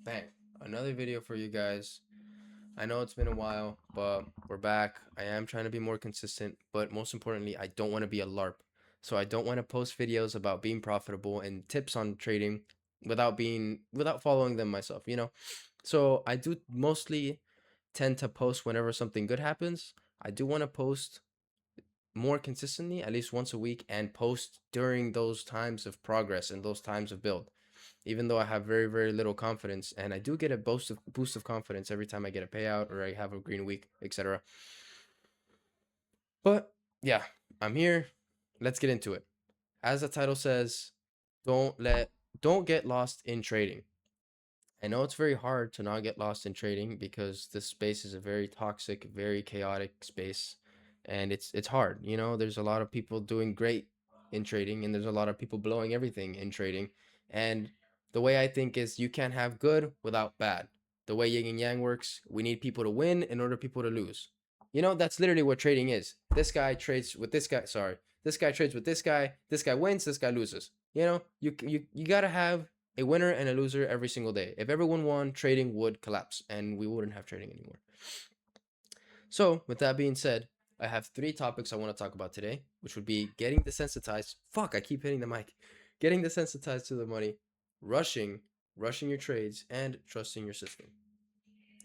Bang. Another video for you guys. I know it's been a while, but we're back. I am trying to be more consistent, but most importantly, I don't want to be a LARP. So I don't want to post videos about being profitable and tips on trading without following them myself. So I do mostly tend to post whenever something good happens. I do want to post more consistently, at least once a week, and post during those times of progress and those times of build, even though I have very, very little confidence. And I do get a boost of confidence every time I get a payout or I have a green week, etc. But yeah, I'm here. Let's get into it. As the title says, don't let don't get lost in trading. I know it's very hard to not get lost in trading because this space is a very toxic, very chaotic space, and it's hard. There's a lot of people doing great in trading, and there's a lot of people blowing everything in trading. And the way I think is you can't have good without bad. The way yin and yang works, we need people to win in order for people to lose. That's literally what trading is. This guy trades with this guy. Sorry, this guy trades with this guy. This guy wins. This guy loses. You gotta have a winner and a loser every single day. If everyone won, trading would collapse and we wouldn't have trading anymore. So, with that being said, I have three topics I want to talk about today, which would be getting desensitized. Fuck, I keep hitting the mic. Getting desensitized to the money, rushing, rushing your trades, and trusting your system.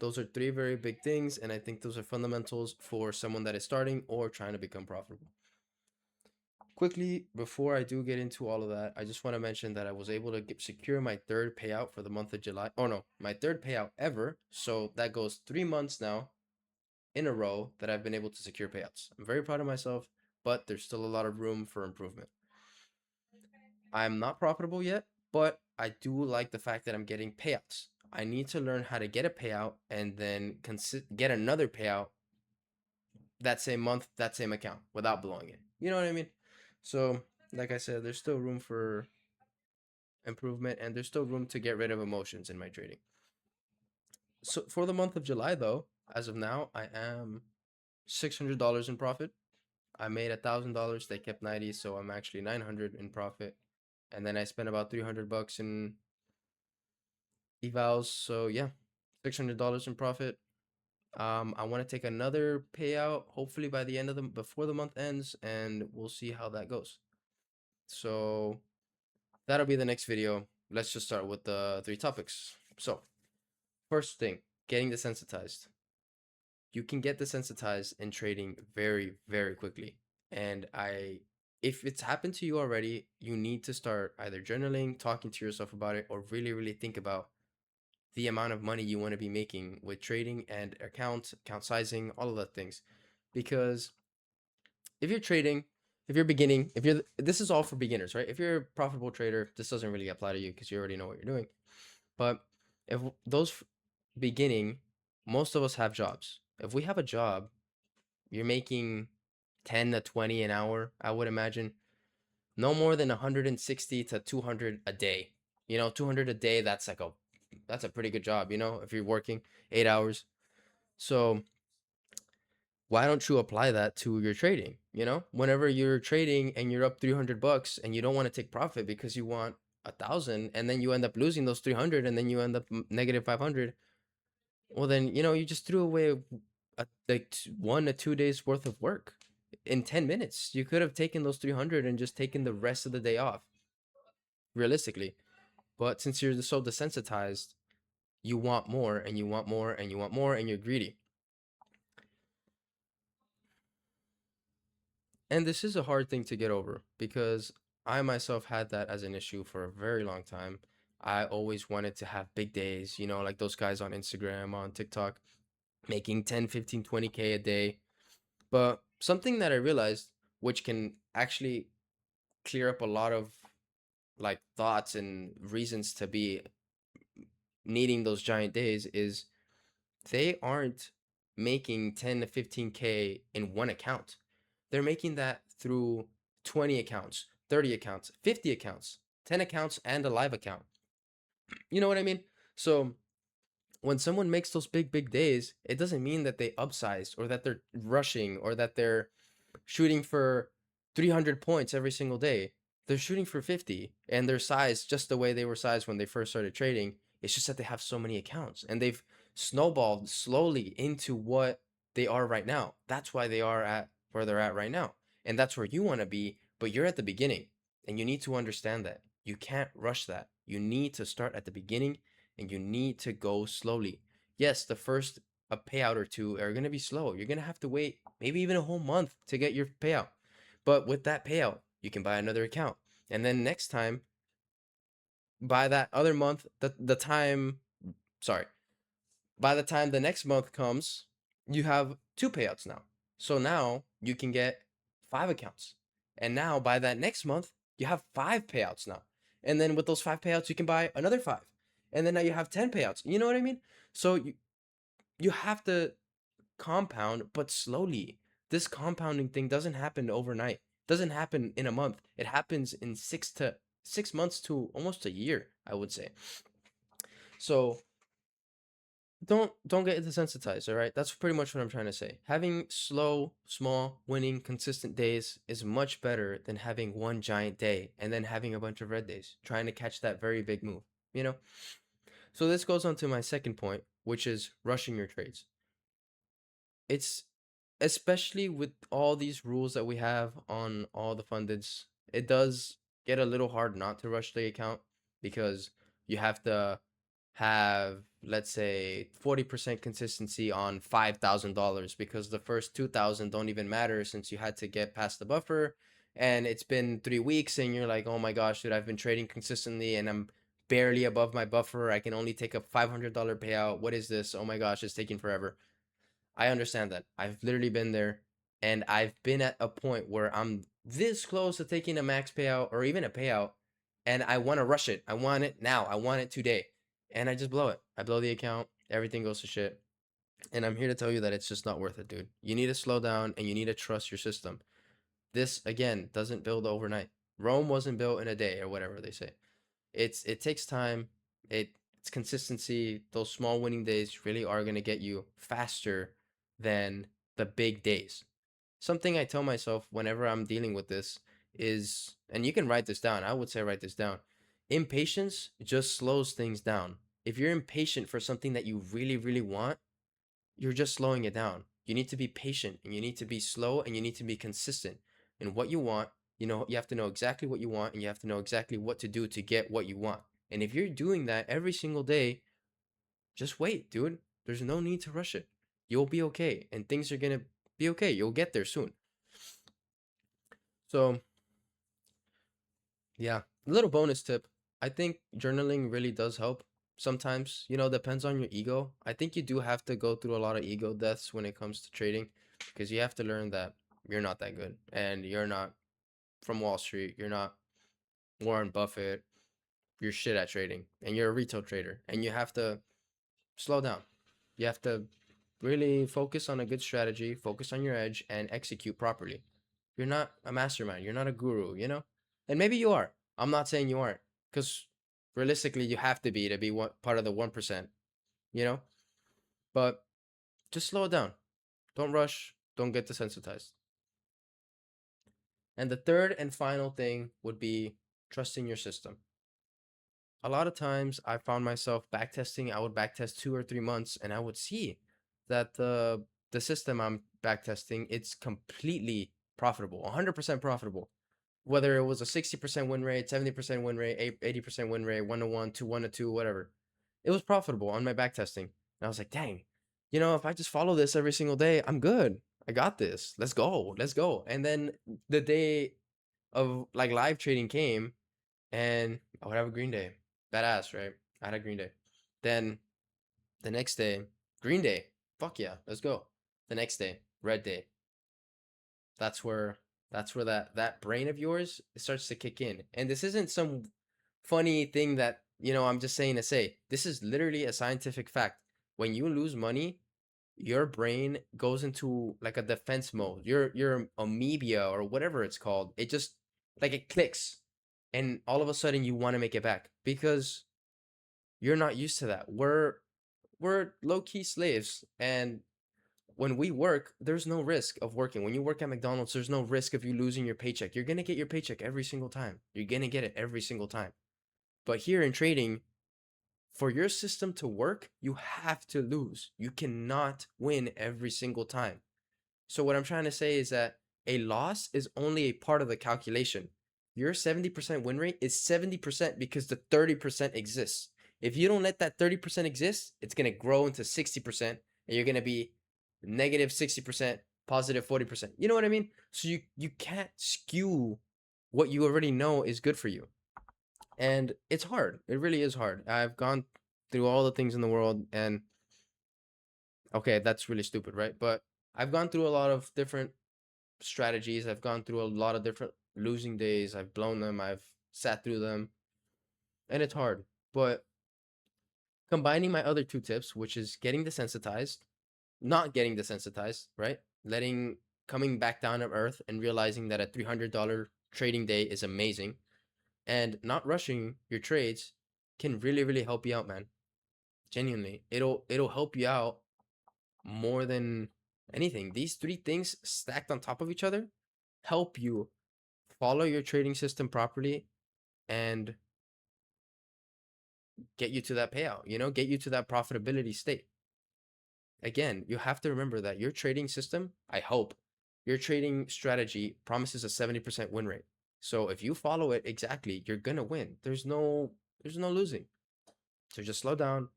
Those are three very big things, and I think those are fundamentals for someone that is starting or trying to become profitable. Quickly, before I do get into all of that, I just want to mention that I was able to secure my third payout for the month of July. Oh no, my third payout ever. So that goes 3 months now in a row that I've been able to secure payouts. I'm very proud of myself, but there's still a lot of room for improvement. I'm not profitable yet, but I do like the fact that I'm getting payouts. I need to learn how to get a payout and then get another payout that same month, that same account without blowing it. You know what I mean? So, like I said, there's still room for improvement and there's still room to get rid of emotions in my trading. So, for the month of July, though, as of now, I am $600 in profit. I made $1,000. They kept 90, so I'm actually 900 in profit. And then I spent about $300 in evals. So, yeah, $600 in profit. I want to take another payout, hopefully by the end of the before the month ends, and we'll see how that goes. So that'll be the next video. Let's just start with the three topics. So first thing, getting desensitized. You can get desensitized in trading very, very quickly. And if it's happened to you already, you need to start either journaling, talking to yourself about it, or really, really think about the amount of money you want to be making with trading and account sizing, all of that things. Because if you're trading, if you're beginning, this is all for beginners, right? If you're a profitable trader, this doesn't really apply to you because you already know what you're doing. But if those beginning, most of us have jobs. If we have a job, you're making 10 to 20 an hour, I would imagine. No more than 160 to 200 a day. 200 a day, that's a pretty good job, if you're working 8 hours. So, why don't you apply that to your trading? Whenever you're trading and you're up $300 and you don't want to take profit because you want 1,000 and then you end up losing those 300 and then you end up negative 500. Well, then, you just threw away like 1 to 2 days worth of work in 10 minutes. You could have taken those 300 and just taken the rest of the day off, realistically. But since you're so desensitized, you want more and you want more and you want more and you're greedy. And this is a hard thing to get over because I myself had that as an issue for a very long time. I always wanted to have big days, like those guys on Instagram, on TikTok, making 10, 15, 20K a day. But something that I realized, which can actually clear up a lot of like thoughts and reasons to be needing those giant days, is they aren't making 10 to 15K in one account. They're making that through 20 accounts, 30 accounts, 50 accounts, 10 accounts, and a live account. You know what I mean? So when someone makes those big, big days, it doesn't mean that they upsized or that they're rushing or that they're shooting for 300 points every single day. They're shooting for 50 and they're sized just the way they were sized when they first started trading. It's just that they have so many accounts and they've snowballed slowly into what they are right now. That's why they are at where they're at right now. And that's where you want to be, but you're at the beginning. And you need to understand that. You can't rush that. You need to start at the beginning and you need to go slowly. Yes, the first a payout or two are going to be slow. You're going to have to wait maybe even a whole month to get your payout. But with that payout, you can buy another account. And then next time, by that other month, the time, sorry, by the time the next month comes, you have two payouts now. So now you can get five accounts. And now by that next month, you have five payouts now. And then with those five payouts, you can buy another five. And then now you have 10 payouts. You know what I mean? So you have to compound, but slowly. This compounding thing doesn't happen overnight. Doesn't happen in a month. It happens in 6 months to almost a year, I would say. So don't get desensitized, all right? That's pretty much what I'm trying to say. Having slow, small, winning, consistent days is much better than having one giant day and then having a bunch of red days, trying to catch that very big move, you know? So this goes on to my second point, which is rushing your trades. It's especially with all these rules that we have on all the fundeds, it does get a little hard not to rush the account because you have to have, let's say, 40% consistency on $5,000 because the first 2,000 don't even matter since you had to get past the buffer and it's been 3 weeks and you're like, oh my gosh, dude, I've been trading consistently and I'm barely above my buffer. I can only take a $500 payout. What is this? Oh my gosh, it's taking forever. I understand that. I've literally been there and I've been at a point where I'm this close to taking a max payout or even a payout and I want to rush it. I want it now. I want it today. And I just blow it. I blow the account. Everything goes to shit. And I'm here to tell you that it's just not worth it, dude. You need to slow down and you need to trust your system. This again doesn't build overnight. Rome wasn't built in a day or whatever they say. It takes time. It's consistency. Those small winning days really are going to get you faster than the big days. Something I tell myself whenever I'm dealing with this is, and you can write this down. I would say write this down. Impatience just slows things down. If you're impatient for something that you really, really want, you're just slowing it down. You need to be patient and you need to be slow and you need to be consistent in what you want. You know, you have to know exactly what you want and you have to know exactly what to do to get what you want. And if you're doing that every single day, just wait, dude. There's no need to rush it. You'll be okay and things are going to be okay. You'll get there soon. So, yeah, a little bonus tip. I think journaling really does help. Sometimes, depends on your ego. I think you do have to go through a lot of ego deaths when it comes to trading because you have to learn that you're not that good and you're not from Wall Street. You're not Warren Buffett. You're shit at trading and you're a retail trader and you have to slow down. You have to really focus on a good strategy, focus on your edge, and execute properly. You're not a mastermind. You're not a guru. And maybe you are. I'm not saying you aren't, because realistically, you have to be part of the 1%, you know? But just slow it down. Don't rush. Don't get desensitized. And the third and final thing would be trusting your system. A lot of times I found myself backtesting. I would backtest 2 or 3 months and I would see that the system I'm backtesting, it's completely profitable, 100% profitable. Whether it was a 60% win rate, 70% win rate, 80% win rate, 1-to-1, 1-to-2, whatever. It was profitable on my backtesting. And I was like, dang, if I just follow this every single day, I'm good. I got this. Let's go. Let's go. And then the day of like live trading came and I would have a green day. Badass, right? I had a green day. Then the next day, green day. Fuck yeah, let's go. The next day, red day. That's where that brain of yours starts to kick in. And this isn't some funny thing that, I'm just saying to say. This is literally a scientific fact. When you lose money, your brain goes into like a defense mode. Your amoeba or whatever it's called. It just like it clicks and all of a sudden you want to make it back because you're not used to that. We're low-key slaves and when we work, there's no risk of working. When you work at McDonald's, there's no risk of you losing your paycheck. You're going to get your paycheck every single time. You're going to get it every single time. But here in trading, For your system to work, you have to lose. You cannot win every single time. So what I'm trying to say is that a loss is only a part of the calculation. Your 70% win rate is 70% because the 30% exists. If you don't let that 30% exist, it's going to grow into 60% and you're going to be negative 60%, positive 40%. You know what I mean? So you can't skew what you already know is good for you. And it's hard. It really is hard. I've gone through all the things in the world and okay, that's really stupid, right? But I've gone through a lot of different strategies. I've gone through a lot of different losing days. I've blown them. I've sat through them, and it's hard. But combining my other two tips, which is getting desensitized, not getting desensitized, right? Letting coming back down to earth and realizing that a $300 trading day is amazing and not rushing your trades can really really help you out, man. Genuinely. It'll help you out more than anything. These three things stacked on top of each other help you follow your trading system properly and get you to that payout, get you to that profitability state. Again, you have to remember that your trading system, I hope, your trading strategy promises a 70% win rate. So if you follow it exactly, you're going to win. There's no losing. So just slow down,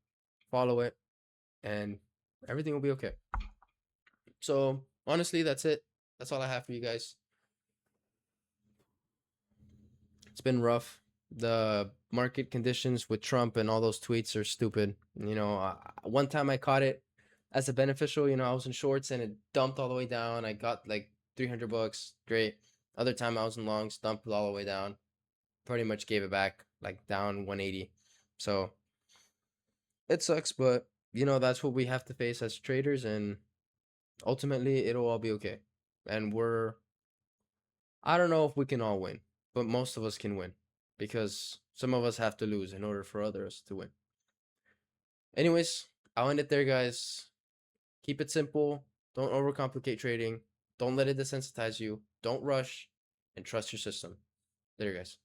follow it, and everything will be okay. So honestly, that's it. That's all I have for you guys. It's been rough. The market conditions with Trump and all those tweets are stupid. One time I caught it as a beneficial. I was in shorts and it dumped all the way down. I got like $300. Great. Other time I was in longs, dumped all the way down. Pretty much gave it back, like down 180. So it sucks, but that's what we have to face as traders, and ultimately it'll all be okay. And I don't know if we can all win, but most of us can win because some of us have to lose in order for others to win. Anyways, I'll end it there, guys. Keep it simple. Don't overcomplicate trading. Don't let it desensitize you. Don't rush and trust your system. Later, guys.